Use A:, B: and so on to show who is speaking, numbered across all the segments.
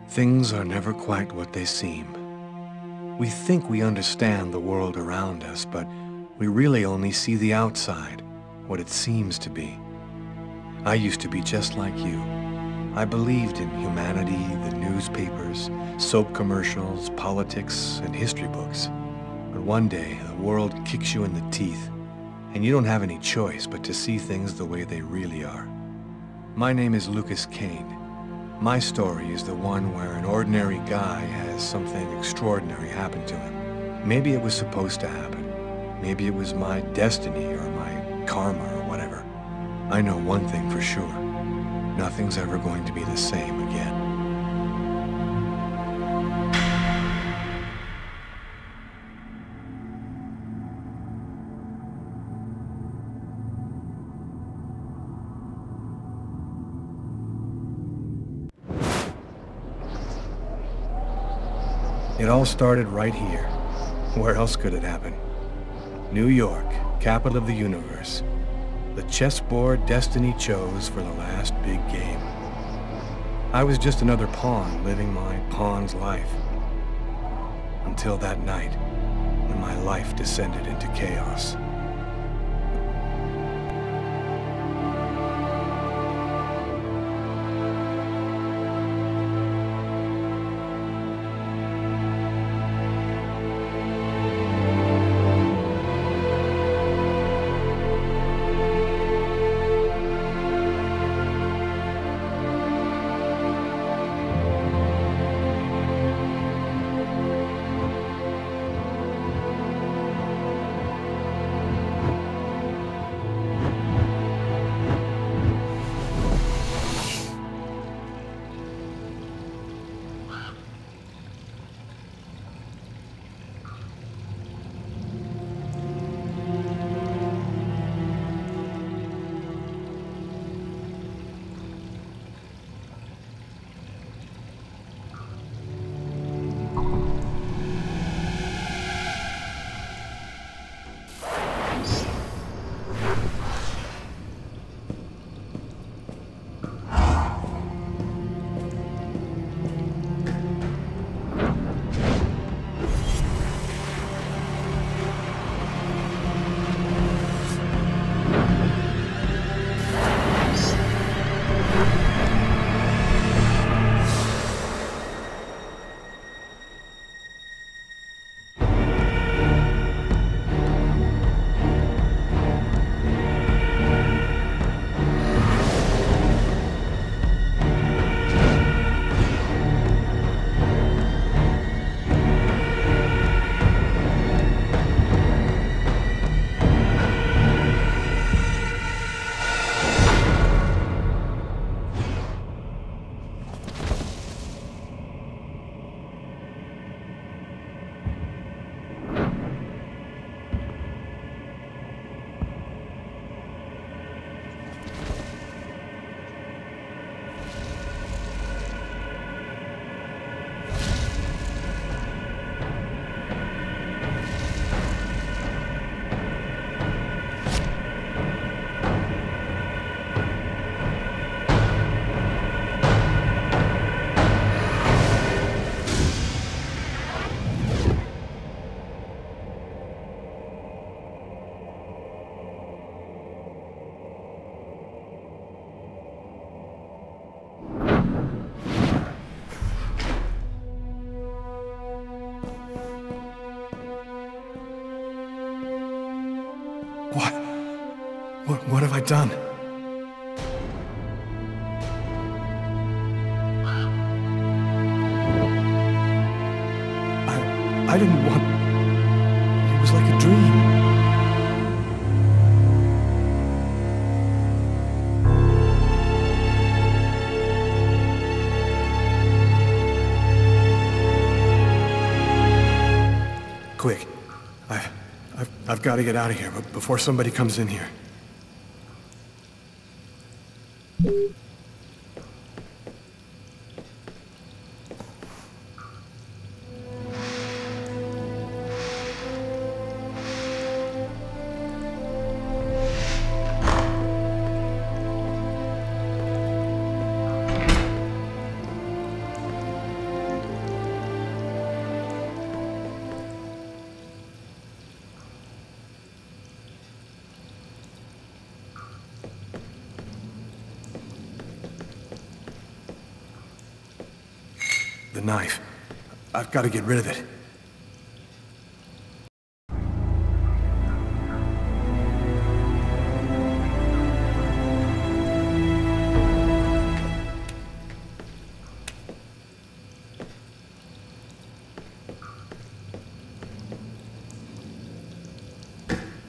A: Things are never quite what they seem. We think we understand the world around us, but we really only see the outside, what it seems to be. I used to be just like you. I believed in humanity, the newspapers, soap commercials, politics, and history books. But one day, the world kicks you in the teeth, and you don't have any choice but to see things the way they really are. My name is Lucas Kane. My story is the one where an ordinary guy has something extraordinary happen to him. Maybe it was supposed to happen. Maybe it was my destiny or my karma or whatever. I know one thing for sure. Nothing's ever going to be the same again. It all started right here. Where else could it happen? New York, capital of the universe. The chessboard destiny chose for the last big game. I was just another pawn living my pawn's life. Until that night, when my life descended into chaos. What have I done? I didn't want... It was like a dream. Quick. I've got to get out of here before somebody comes in here. The knife. I've got to get rid of it.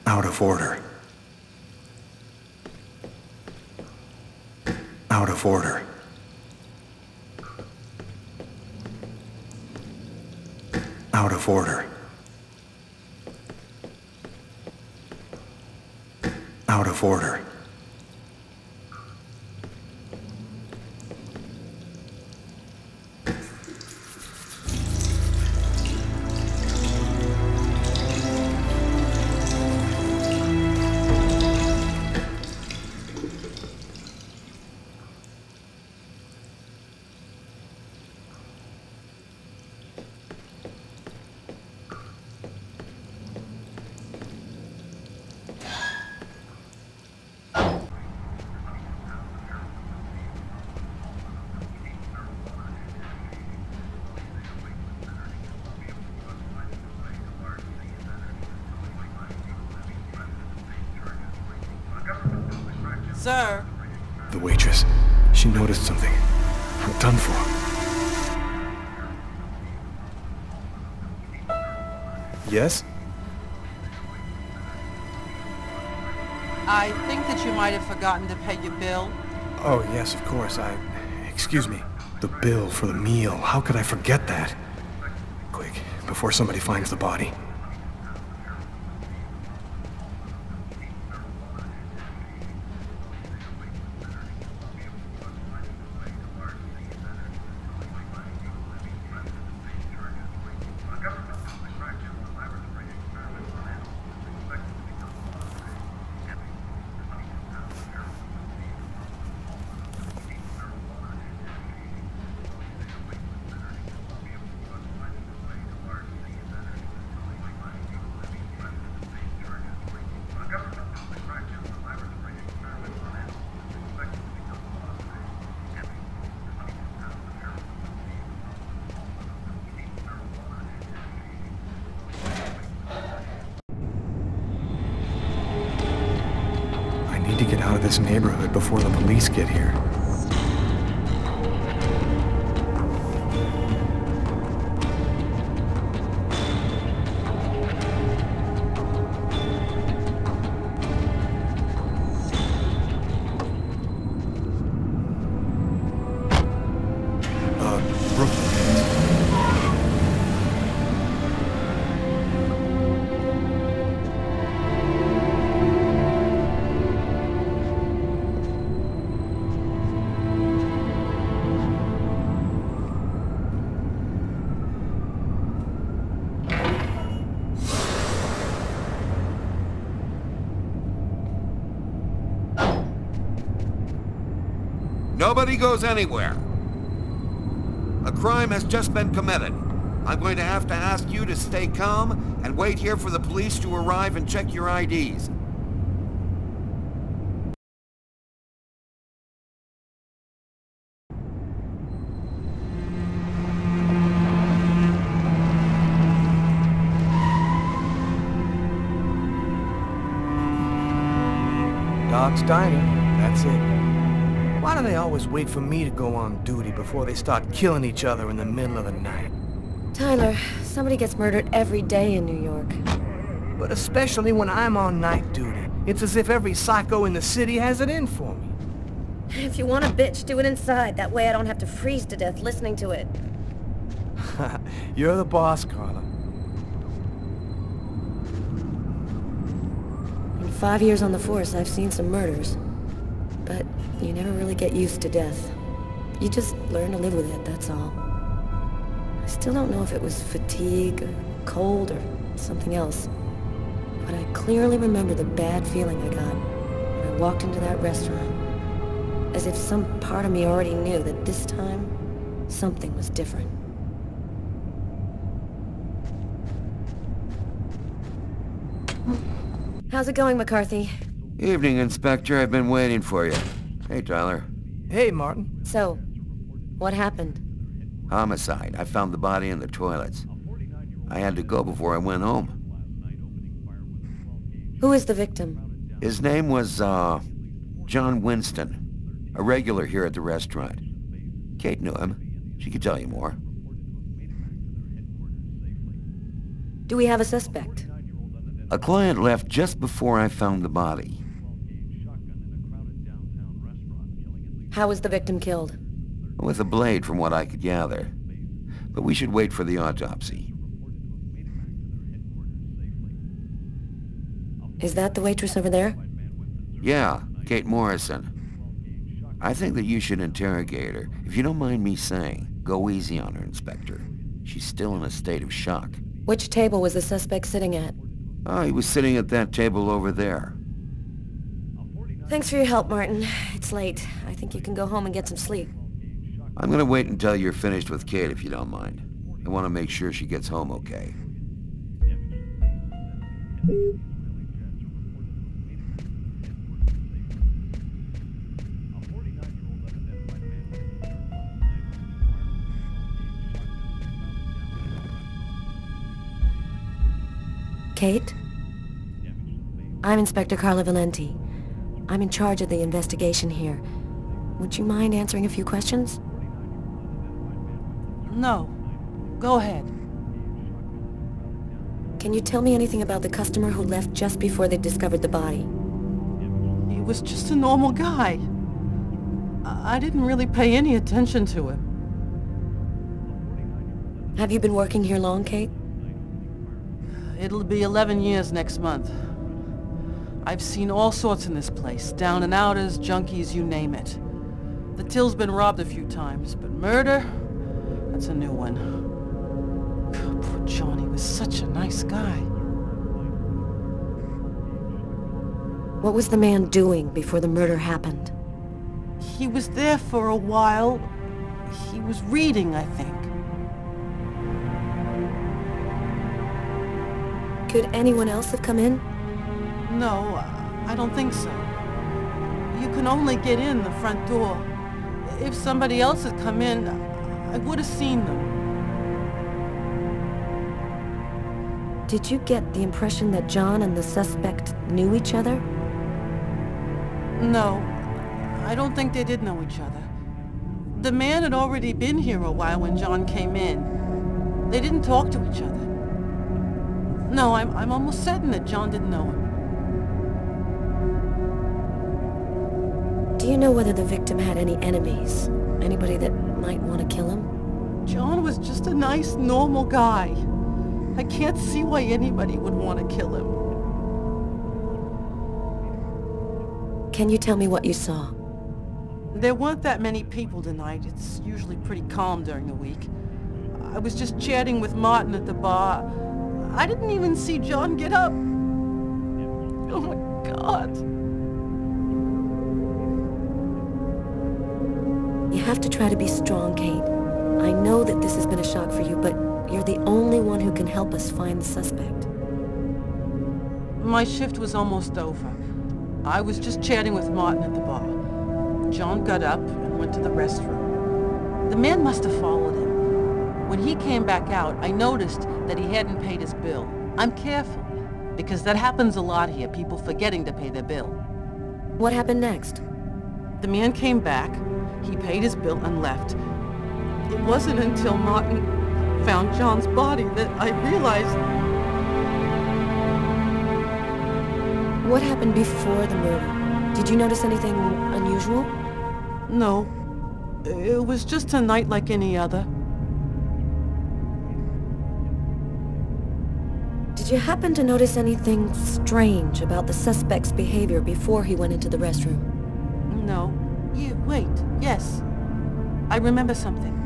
A: Out of order. Out of order. Out of order. Out of order.
B: Sir?
A: The waitress. She noticed something. I'm done for. Yes?
B: I think that you might have forgotten to pay your bill.
A: Oh, yes, of course. Excuse me. The bill for the meal. How could I forget that? Quick, before somebody finds the body. To get out of this neighborhood before the police get here.
C: Nobody goes anywhere. A crime has just been committed. I'm going to have to ask you to stay calm and wait here for the police to arrive and check your IDs.
A: Dog's Diner, that's it. Why do they always wait for me to go on duty before they start killing each other in the middle of the night?
D: Tyler, somebody gets murdered every day in New York.
A: But especially when I'm on night duty. It's as if every psycho in the city has it in for me.
D: If you want a bitch, do it inside. That way I don't have to freeze to death listening to it.
A: You're the boss, Carla.
D: In 5 years on the force, I've seen some murders. But you never really get used to death. You just learn to live with it, that's all. I still don't know if it was fatigue, or cold, or something else. But I clearly remember the bad feeling I got when I walked into that restaurant. As if some part of me already knew that this time, something was different. How's it going, McCarthy?
C: Evening, Inspector. I've been waiting for you. Hey, Tyler.
A: Hey, Martin.
D: So, what happened?
C: Homicide. I found the body in the toilets. I had to go before I went home.
D: Who is the victim?
C: His name was, John Winston. A regular here at the restaurant. Kate knew him. She could tell you more.
D: Do we have a suspect?
C: A client left just before I found the body.
D: How was the victim killed?
C: With a blade, from what I could gather. But we should wait for the autopsy.
D: Is that the waitress over there?
C: Yeah, Kate Morrison. I think that you should interrogate her. If you don't mind me saying, go easy on her, Inspector. She's still in a state of shock.
D: Which table was the suspect sitting at?
C: Oh, he was sitting at that table over there.
D: Thanks for your help, Martin. It's late. I think you can go home and get some sleep.
C: I'm gonna wait until you're finished with Kate, if you don't mind. I want to make sure she gets home okay.
D: Kate? I'm Inspector Carla Valenti. I'm in charge of the investigation here. Would you mind answering a few questions?
B: No. Go ahead.
D: Can you tell me anything about the customer who left just before they discovered the body?
B: He was just a normal guy. I didn't really pay any attention to him.
D: Have you been working here long, Kate?
B: It'll be 11 years next month. I've seen all sorts in this place. Down and outers, junkies, you name it. The till's been robbed a few times, but murder? That's a new one. Poor Johnny was such a nice guy.
D: What was the man doing before the murder happened?
B: He was there for a while. He was reading, I think.
D: Could anyone else have come in?
B: No, I don't think so. You can only get in the front door. If somebody else had come in, I would have seen them.
D: Did you get the impression that John and the suspect knew each other?
B: No, I don't think they did know each other. The man had already been here a while when John came in. They didn't talk to each other. No, I'm almost certain that John didn't know him.
D: Do you know whether the victim had any enemies? Anybody that might want to kill him?
B: John was just a nice, normal guy. I can't see why anybody would want to kill him.
D: Can you tell me what you saw?
B: There weren't that many people tonight. It's usually pretty calm during the week. I was just chatting with Martin at the bar. I didn't even see John get up. Oh my God.
D: You have to try to be strong, Kate. I know that this has been a shock for you, but you're the only one who can help us find the suspect.
B: My shift was almost over. I was just chatting with Martin at the bar. John got up and went to the restroom. The man must have followed him. When he came back out, I noticed that he hadn't paid his bill. I'm careful, because that happens a lot here, people forgetting to pay their bill.
D: What happened next?
B: The man came back, he paid his bill and left. It wasn't until Martin found John's body that I realized...
D: What happened before the murder? Did you notice anything unusual?
B: No. It was just a night like any other.
D: Did you happen to notice anything strange about the suspect's behavior before he went into the restroom?
B: No. Wait, yes. I remember something.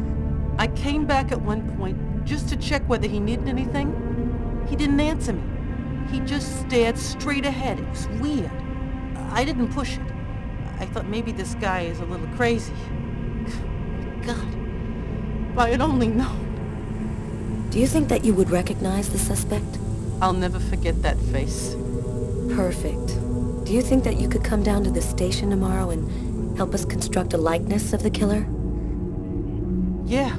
B: I came back at one point just to check whether he needed anything. He didn't answer me. He just stared straight ahead. It was weird. I didn't push it. I thought maybe this guy is a little crazy. God, if I had only known.
D: Do you think that you would recognize the suspect?
B: I'll never forget that face.
D: Perfect. Do you think that you could come down to the station tomorrow and help us construct a likeness of the killer?
B: Yeah.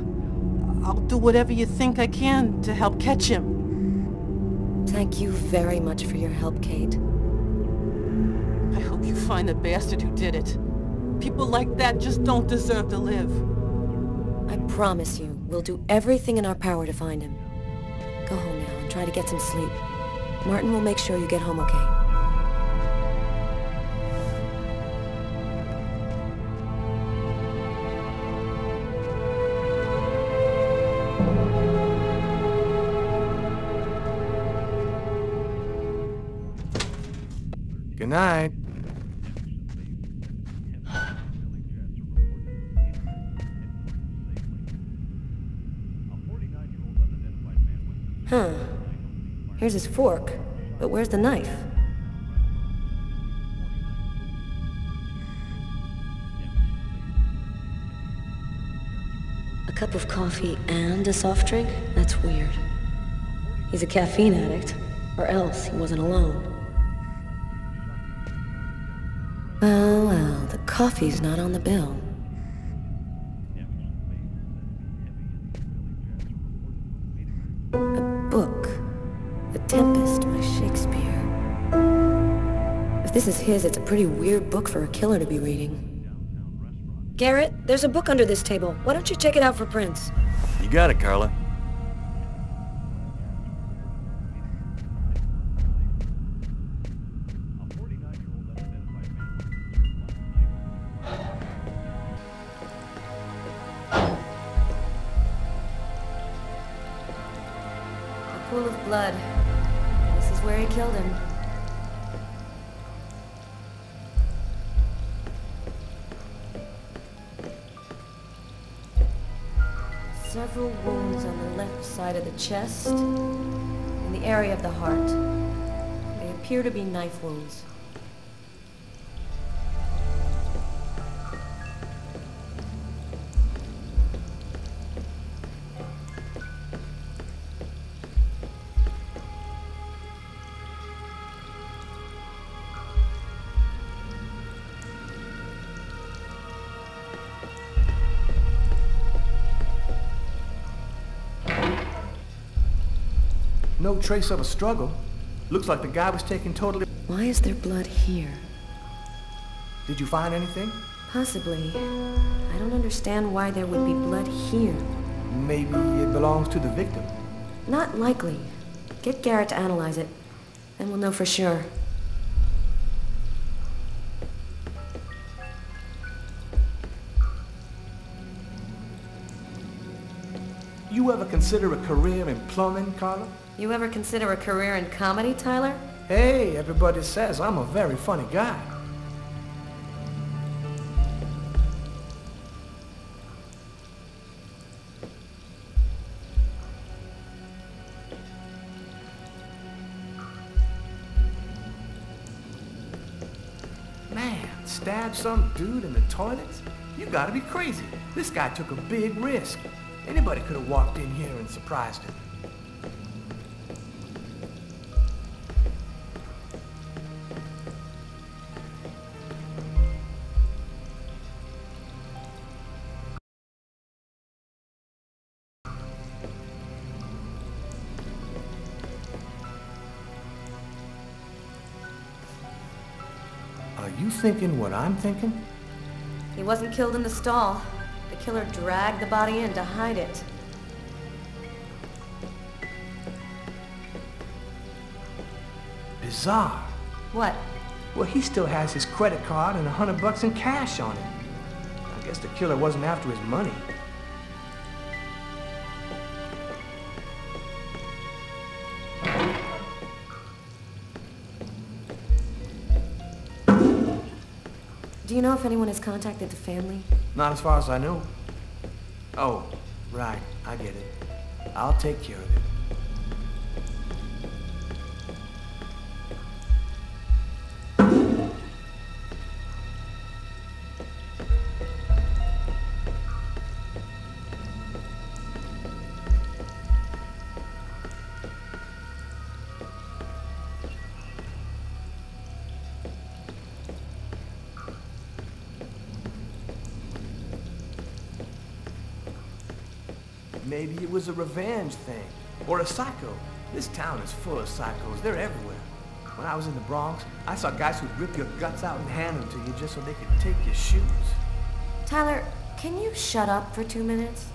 B: I'll do whatever you think I can to help catch him.
D: Thank you very much for your help, Kate.
B: I hope you find the bastard who did it. People like that just don't deserve to live.
D: I promise you, we'll do everything in our power to find him. Go home now and try to get some sleep. Martin will make sure you get home okay.
A: Good night.
D: Huh. Here's his fork, but where's the knife? A cup of coffee and a soft drink? That's weird. He's a caffeine addict, or else he wasn't alone. Well, the coffee's not on the bill. Tempest by Shakespeare. If this is his, it's a pretty weird book for a killer to be reading. Garrett, there's a book under this table. Why don't you check it out for prints?
E: You got it, Carla.
D: A pool of blood. Where he killed him. Several wounds on the left side of the chest, in the area of the heart. They appear to be knife wounds.
A: No trace of a struggle. Looks like the guy was taken totally...
D: Why is there blood here?
A: Did you find anything?
D: Possibly. I don't understand why there would be blood here.
A: Maybe it belongs to the victim.
D: Not likely. Get Garrett to analyze it. Then we'll know for sure.
A: You ever consider a career in plumbing, Carla?
D: You ever consider a career in comedy, Tyler?
A: Hey, everybody says I'm a very funny guy. Man, stab some dude in the toilets? You gotta be crazy. This guy took a big risk. Anybody could have walked in here and surprised him. Are you thinking what I'm thinking?
D: He wasn't killed in the stall. The killer dragged the body in to hide it.
A: Bizarre.
D: What?
A: Well, he still has his credit card and $100 in cash on him. I guess the killer wasn't after his money.
D: Do you know if anyone has contacted the family?
A: Not as far as I know. Oh, right. I get it. I'll take care of it.
E: maybe it was a revenge thing. Or a psycho. This town is full of psychos. They're everywhere. When I was in the Bronx, I saw guys who'd rip your guts out and hand them to you just so they could take your shoes.
D: Tyler, can you shut up for 2 minutes?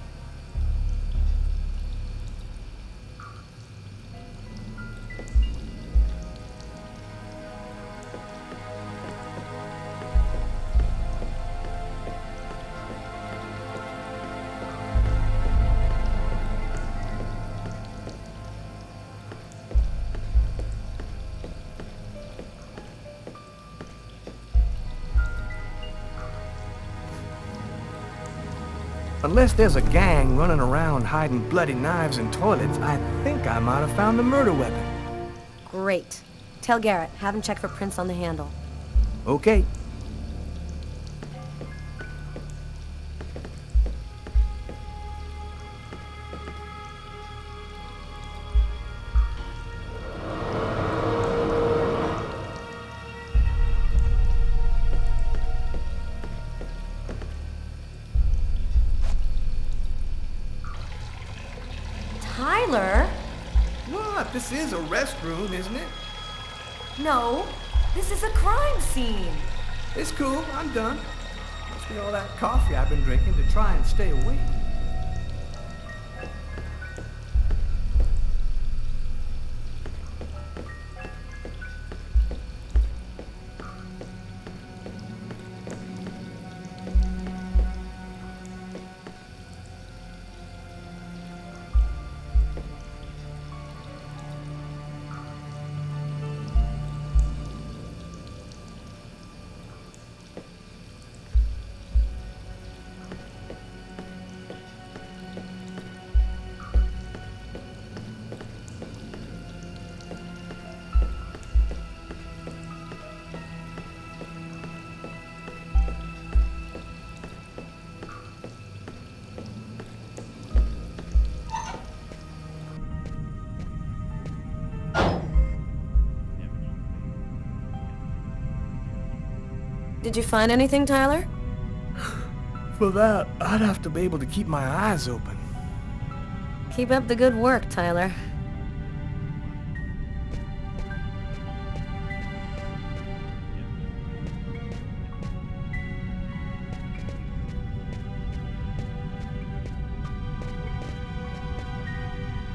E: Unless there's a gang running around hiding bloody knives in toilets, I think I might have found the murder weapon.
D: Great. Tell Garrett, have him check for prints on the handle.
E: Okay.
D: Tyler?
E: What? This is a restroom, isn't it?
D: No, this is a crime scene.
E: It's cool. I'm done. Must be all that coffee I've been drinking to try and stay awake.
D: Did you find anything, Tyler?
E: For that, I'd have to be able to keep my eyes open.
D: Keep up the good work, Tyler.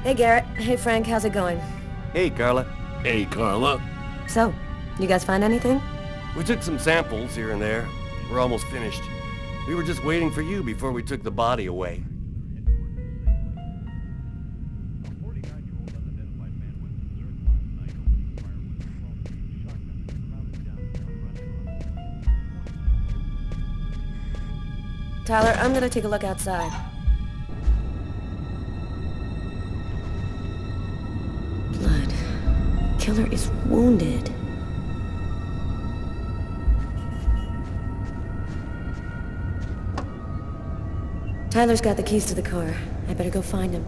D: Hey, Garrett. Hey, Frank. How's it going?
F: Hey, Carla.
G: Hey, Carla.
D: So, you guys find anything?
F: We took some samples here and there. We're almost finished. We were just waiting for you before we took the body away.
D: Tyler, I'm gonna take a look outside. Blood. Killer is wounded. Tyler's got the keys to the car. I better go find him.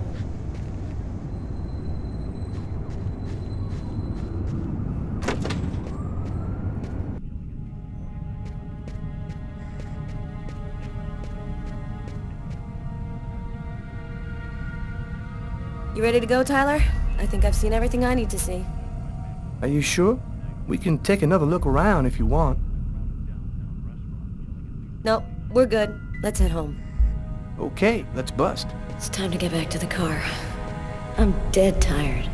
D: You ready to go, Tyler? I think I've seen everything I need to see.
E: Are you sure? We can take another look around if you want.
D: No, we're good. Let's head home.
E: Okay, let's bust.
D: It's time to get back to the car. I'm dead tired.